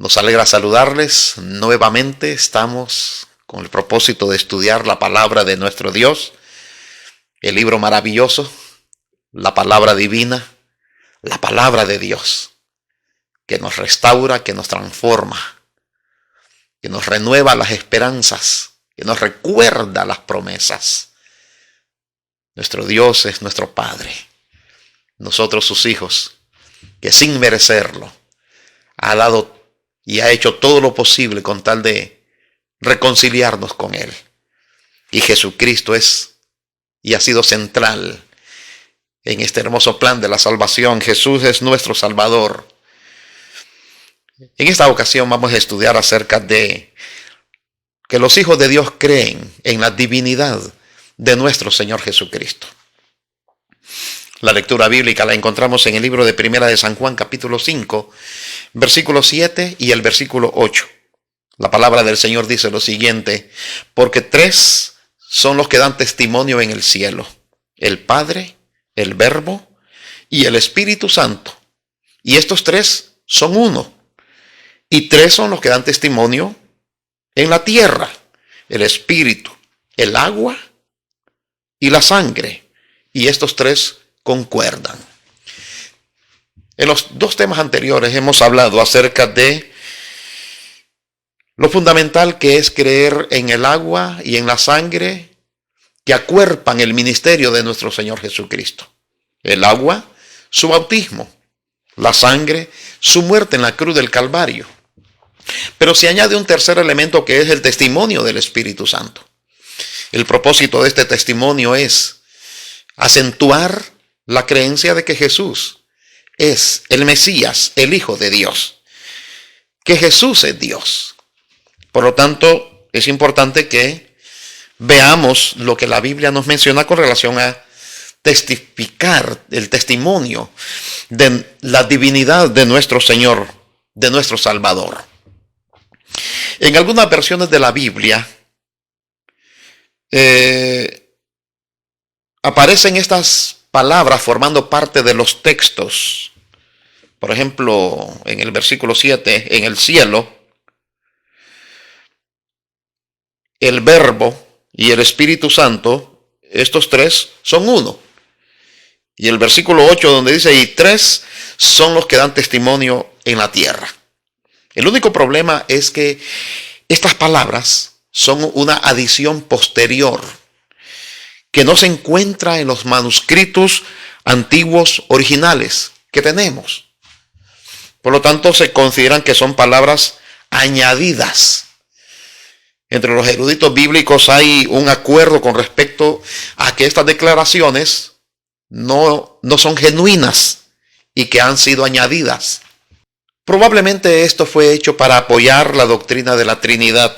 Nos alegra saludarles nuevamente. Estamos con el propósito de estudiar la palabra de nuestro Dios, el libro maravilloso, la palabra divina, la palabra de Dios, que nos restaura, que nos transforma, que nos renueva las esperanzas, que nos recuerda las promesas. Nuestro Dios es nuestro Padre, nosotros sus hijos, que sin merecerlo ha dado y ha hecho todo lo posible con tal de reconciliarnos con Él. Y Jesucristo es y ha sido central en este hermoso plan de la salvación. Jesús es nuestro Salvador. En esta ocasión vamos a estudiar acerca de que los hijos de Dios creen en la divinidad de nuestro Señor Jesucristo. La lectura bíblica la encontramos en el libro de Primera de San Juan, capítulo 5, versículo 7 y el versículo 8. La palabra del Señor dice lo siguiente: porque tres son los que dan testimonio en el cielo, el Padre, el Verbo y el Espíritu Santo. Y estos tres son uno. Y tres son los que dan testimonio en la tierra, el Espíritu, el agua y la sangre. Y estos tres concuerdan. En los dos temas anteriores hemos hablado acerca de lo fundamental que es creer en el agua y en la sangre que acuerpan el ministerio de nuestro Señor Jesucristo. El agua, su bautismo; la sangre, su muerte en la cruz del Calvario. Pero se añade un tercer elemento, que es el testimonio del Espíritu Santo. El propósito de este testimonio es acentuar la creencia de que Jesús es el Mesías, el Hijo de Dios, que Jesús es Dios. Por lo tanto, es importante que veamos lo que la Biblia nos menciona con relación a testificar el testimonio de la divinidad de nuestro Señor, de nuestro Salvador. En algunas versiones de la Biblia aparecen estas palabras formando parte de los textos. Por ejemplo, en el versículo 7, en el cielo, el Verbo y el Espíritu Santo, estos tres son uno. Y el versículo 8, donde dice, y tres son los que dan testimonio en la tierra. El único problema es que estas palabras son una adición posterior, que no se encuentra en los manuscritos antiguos originales que tenemos. Por lo tanto, se consideran que son palabras añadidas. Entre los eruditos bíblicos hay un acuerdo con respecto a que estas declaraciones no son genuinas y que han sido añadidas. Probablemente esto fue hecho para apoyar la doctrina de la Trinidad,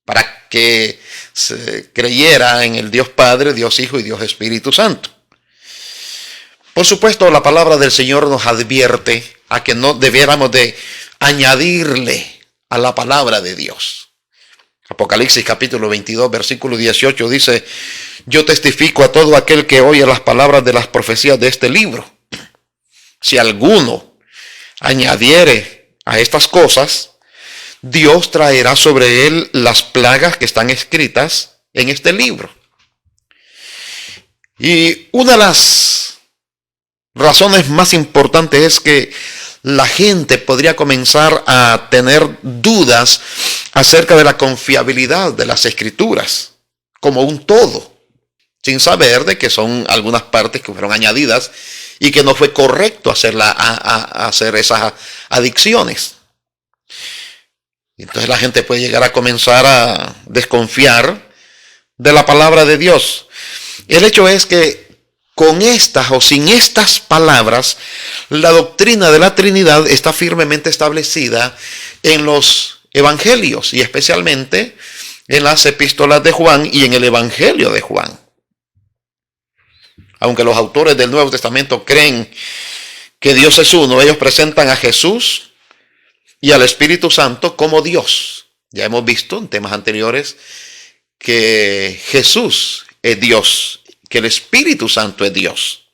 para que se creyera en el Dios Padre, Dios Hijo y Dios Espíritu Santo. Por supuesto, la palabra del Señor nos advierte a que no debiéramos de añadirle a la palabra de Dios. Apocalipsis capítulo 22, versículo 18 dice, yo testifico a todo aquel que oye las palabras de las profecías de este libro. Si alguno añadiere a estas cosas, Dios traerá sobre él las plagas que están escritas en este libro. Y una de las razones más importantes es que la gente podría comenzar a tener dudas acerca de la confiabilidad de las Escrituras como un todo, sin saber de que son algunas partes que fueron añadidas y que no fue correcto hacer esas adicciones. Entonces la gente puede llegar a comenzar a desconfiar de la palabra de Dios. El hecho es que con estas o sin estas palabras, la doctrina de la Trinidad está firmemente establecida en los evangelios y especialmente en las epístolas de Juan y en el Evangelio de Juan. Aunque los autores del Nuevo Testamento creen que Dios es uno, ellos presentan a Jesús y al Espíritu Santo como Dios. Ya hemos visto en temas anteriores que Jesús es Dios, que el Espíritu Santo es Dios.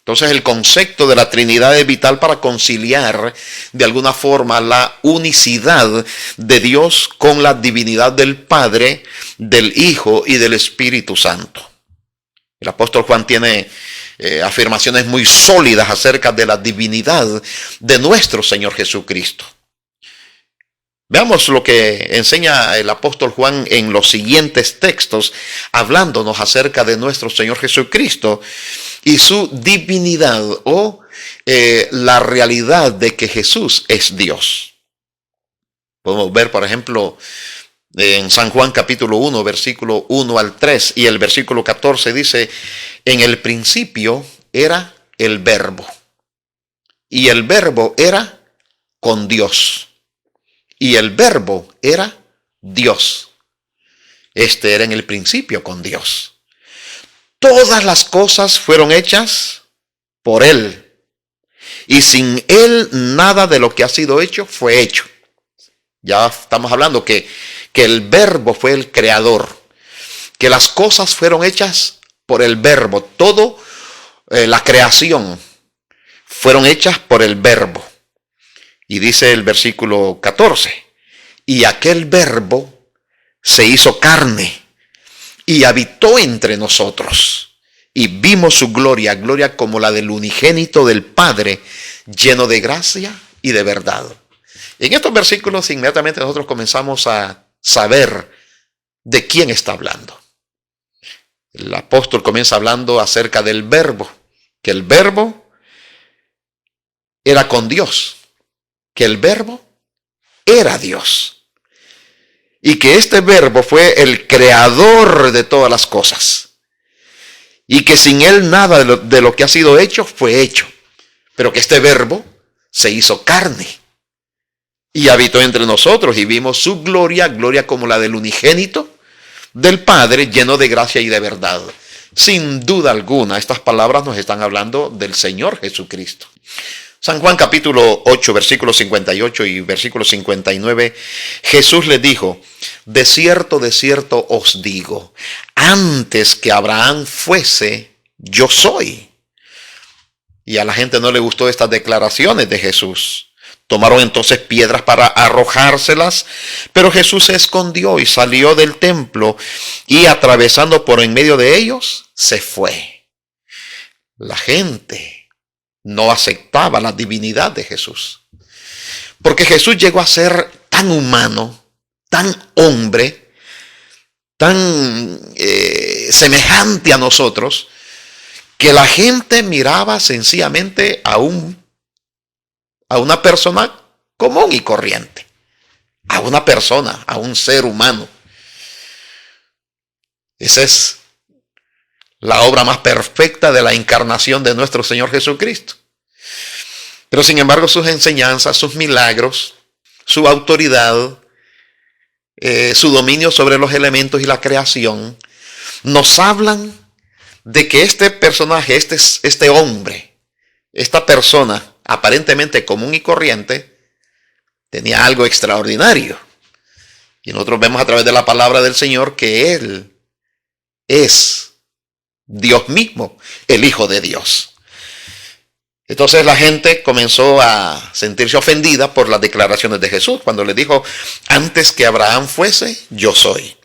Entonces el concepto de la Trinidad es vital para conciliar de alguna forma la unicidad de Dios con la divinidad del Padre, del Hijo y del Espíritu Santo. El apóstol Juan tiene afirmaciones muy sólidas acerca de la divinidad de nuestro Señor Jesucristo. Veamos lo que enseña el apóstol Juan en los siguientes textos, hablándonos acerca de nuestro Señor Jesucristo y su divinidad o la realidad de que Jesús es Dios. Podemos ver, por ejemplo, en San Juan capítulo 1, versículo 1 al 3 y el versículo 14 dice, en el principio era el Verbo, y el Verbo era con Dios, y el Verbo era Dios. Este era en el principio con Dios. Todas las cosas fueron hechas por Él, y sin Él nada de lo que ha sido hecho fue hecho. Ya estamos hablando que el Verbo fue el creador, que las cosas fueron hechas por el Verbo. Todo la creación fueron hechas por el Verbo. Y dice el versículo 14, y aquel Verbo se hizo carne y habitó entre nosotros, y vimos su gloria, gloria como la del unigénito del Padre, lleno de gracia y de verdad. En estos versículos inmediatamente nosotros comenzamos a saber de quién está hablando. El apóstol comienza hablando acerca del Verbo, que el Verbo era con Dios, que el Verbo era Dios, y que este Verbo fue el creador de todas las cosas, y que sin Él nada de lo que ha sido hecho fue hecho, pero que este Verbo se hizo carne y habitó entre nosotros, y vimos su gloria, gloria como la del unigénito del Padre, lleno de gracia y de verdad. Sin duda alguna, estas palabras nos están hablando del Señor Jesucristo. San Juan capítulo 8, versículo 58 y versículo 59, Jesús le dijo, de cierto os digo, antes que Abraham fuese, yo soy. Y a la gente no le gustó estas declaraciones de Jesús. Tomaron entonces piedras para arrojárselas, pero Jesús se escondió y salió del templo y atravesando por en medio de ellos, se fue. La gente no aceptaba la divinidad de Jesús, porque Jesús llegó a ser tan humano, tan hombre, tan semejante a nosotros, que la gente miraba sencillamente a una persona común y corriente, a una persona, a un ser humano. Esa es la obra más perfecta de la encarnación de nuestro Señor Jesucristo. Pero sin embargo sus enseñanzas, sus milagros, su autoridad, su dominio sobre los elementos y la creación, nos hablan de que este personaje, este hombre, esta persona, aparentemente común y corriente, tenía algo extraordinario. Y nosotros vemos a través de la palabra del Señor que Él es Dios mismo, el Hijo de Dios. Entonces la gente comenzó a sentirse ofendida por las declaraciones de Jesús, cuando le dijo, antes que Abraham fuese, yo soy.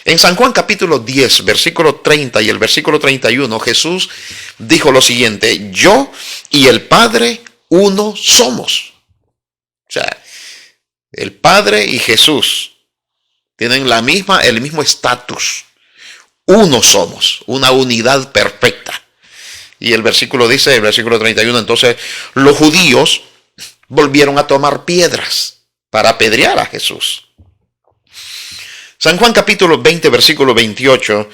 En San Juan capítulo 10, versículo 30 y el versículo 31, Jesús dijo lo siguiente, yo y el Padre uno somos. O sea, el Padre y Jesús tienen el mismo estatus. Uno somos, una unidad perfecta. Y el versículo dice, el versículo 31, entonces los judíos volvieron a tomar piedras para apedrear a Jesús. San Juan capítulo 20, versículo 28,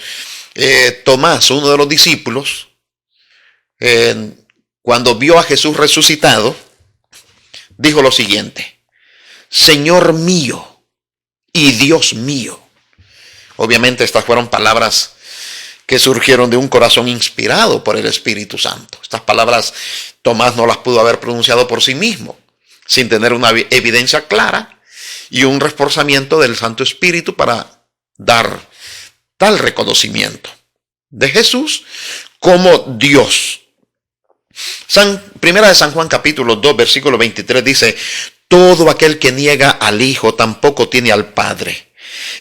Tomás, uno de los discípulos, cuando vio a Jesús resucitado, dijo lo siguiente, Señor mío y Dios mío. Obviamente estas fueron palabras que surgieron de un corazón inspirado por el Espíritu Santo. Estas palabras Tomás no las pudo haber pronunciado por sí mismo, sin tener una evidencia clara y un reforzamiento del Santo Espíritu para dar tal reconocimiento de Jesús como Dios. Primera de San Juan capítulo 2 versículo 23 dice: todo aquel que niega al Hijo tampoco tiene al Padre.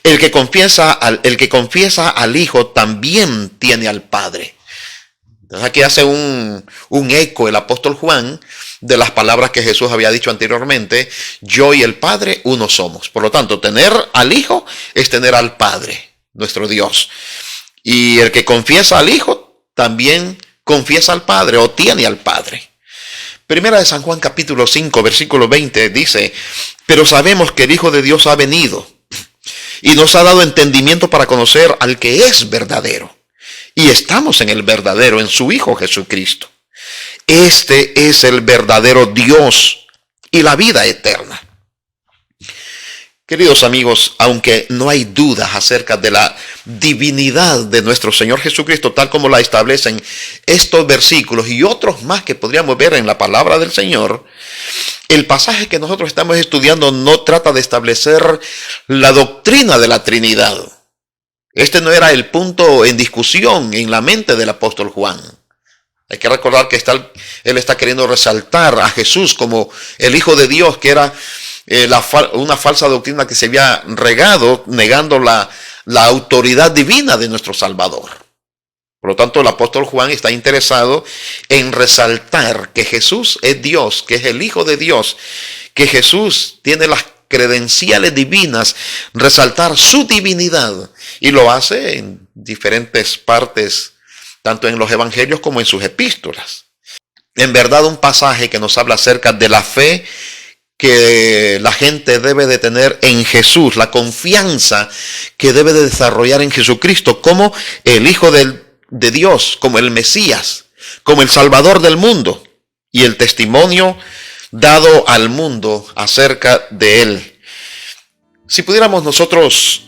El que confiesa al Hijo también tiene al Padre. Entonces aquí hace un eco el apóstol Juan de las palabras que Jesús había dicho anteriormente: yo y el Padre uno somos. Por lo tanto, tener al Hijo es tener al Padre, nuestro Dios. Y el que confiesa al Hijo también confiesa al Padre o tiene al Padre. Primera de San Juan capítulo 5 versículo 20 dice: pero sabemos que el Hijo de Dios ha venido y nos ha dado entendimiento para conocer al que es verdadero. Y estamos en el verdadero, en su Hijo Jesucristo. Este es el verdadero Dios y la vida eterna. Queridos amigos, aunque no hay dudas acerca de la divinidad de nuestro Señor Jesucristo, tal como la establecen estos versículos y otros más que podríamos ver en la palabra del Señor, el pasaje que nosotros estamos estudiando no trata de establecer la doctrina de la Trinidad. Este no era el punto en discusión en la mente del apóstol Juan. Hay que recordar que él está queriendo resaltar a Jesús como el Hijo de Dios, que era una falsa doctrina que se había regado, negando la autoridad divina de nuestro Salvador. Por lo tanto, el apóstol Juan está interesado en resaltar que Jesús es Dios, que es el Hijo de Dios, que Jesús tiene las credenciales divinas, resaltar su divinidad, y lo hace en diferentes partes, tanto en los evangelios como en sus epístolas. En verdad, un pasaje que nos habla acerca de la fe que la gente debe de tener en Jesús, la confianza que debe de desarrollar en Jesucristo como el Hijo de Dios, como el Mesías, como el Salvador del mundo, y el testimonio dado al mundo acerca de Él. Si pudiéramos nosotros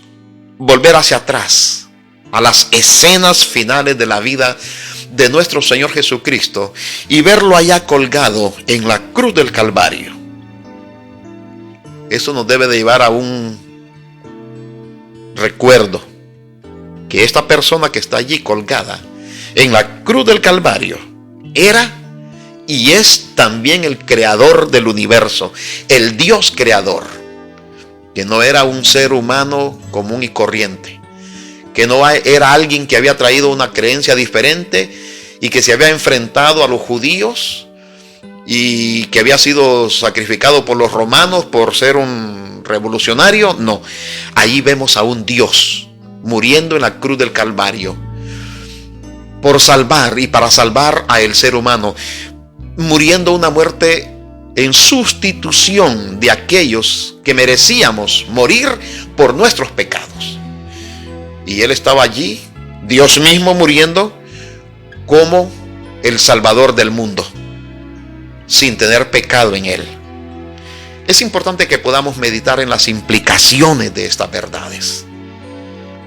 volver hacia atrás, a las escenas finales de la vida de nuestro Señor Jesucristo, y verlo allá colgado en la cruz del Calvario, eso nos debe de llevar a un recuerdo que esta persona que está allí colgada en la cruz del Calvario era y es también el creador del universo, el Dios creador, que no era un ser humano común y corriente, que no era alguien que había traído una creencia diferente y que se había enfrentado a los judíos y que había sido sacrificado por los romanos por ser un revolucionario. No, ahí vemos a un Dios muriendo en la cruz del Calvario por salvar y para salvar a el ser humano, muriendo una muerte en sustitución de aquellos que merecíamos morir por nuestros pecados. Y Él estaba allí, Dios mismo, muriendo como el Salvador del mundo, sin tener pecado en Él. Es importante que podamos meditar en las implicaciones de estas verdades,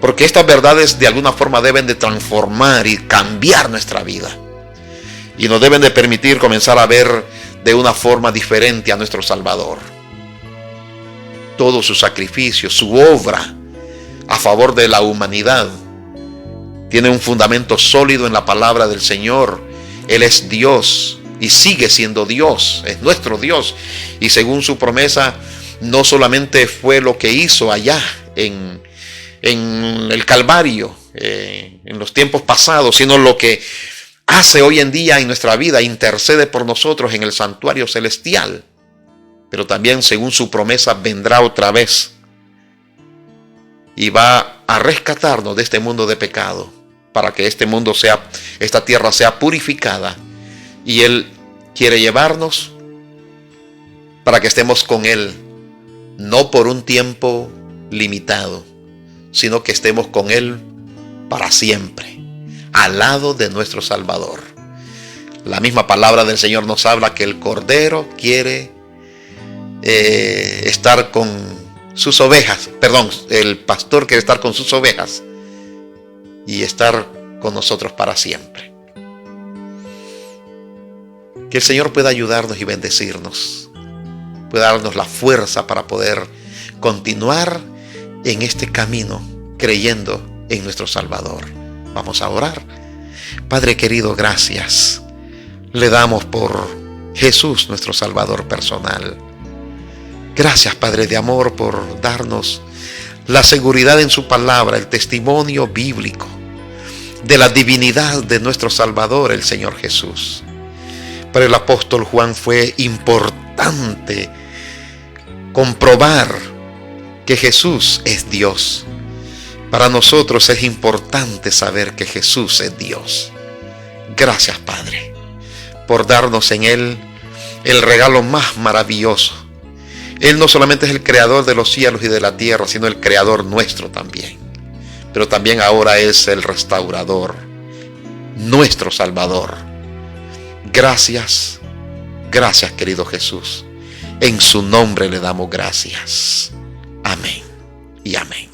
porque estas verdades de alguna forma deben de transformar y cambiar nuestra vida, y nos deben de permitir comenzar a ver de una forma diferente a nuestro Salvador. Todo su sacrificio, su obra a favor de la humanidad, tiene un fundamento sólido en la palabra del Señor. Él es Dios y sigue siendo Dios, es nuestro Dios, y según su promesa no solamente fue lo que hizo allá en el Calvario en los tiempos pasados, sino lo que hace hoy en día en nuestra vida, intercede por nosotros en el santuario celestial. Pero también según su promesa vendrá otra vez y va a rescatarnos de este mundo de pecado, para que esta tierra sea purificada. Y Él quiere llevarnos para que estemos con Él, no por un tiempo limitado, sino que estemos con Él para siempre, al lado de nuestro Salvador. La misma palabra del Señor nos habla que el Cordero quiere estar con sus ovejas, el pastor quiere estar con sus ovejas y estar con nosotros para siempre. Que el Señor pueda ayudarnos y bendecirnos, pueda darnos la fuerza para poder continuar en este camino creyendo en nuestro Salvador. Vamos a orar. Padre querido, gracias le damos por Jesús, nuestro Salvador personal. Gracias, Padre de amor, por darnos la seguridad en su palabra, el testimonio bíblico de la divinidad de nuestro Salvador, el Señor Jesús. Para el apóstol Juan fue importante comprobar que Jesús es Dios. Para nosotros es importante saber que Jesús es Dios. Gracias, Padre, por darnos en Él el regalo más maravilloso. Él no solamente es el creador de los cielos y de la tierra, sino el creador nuestro también. Pero también ahora es el restaurador, nuestro Salvador. Gracias, gracias, querido Jesús. En su nombre le damos gracias. Amén y amén.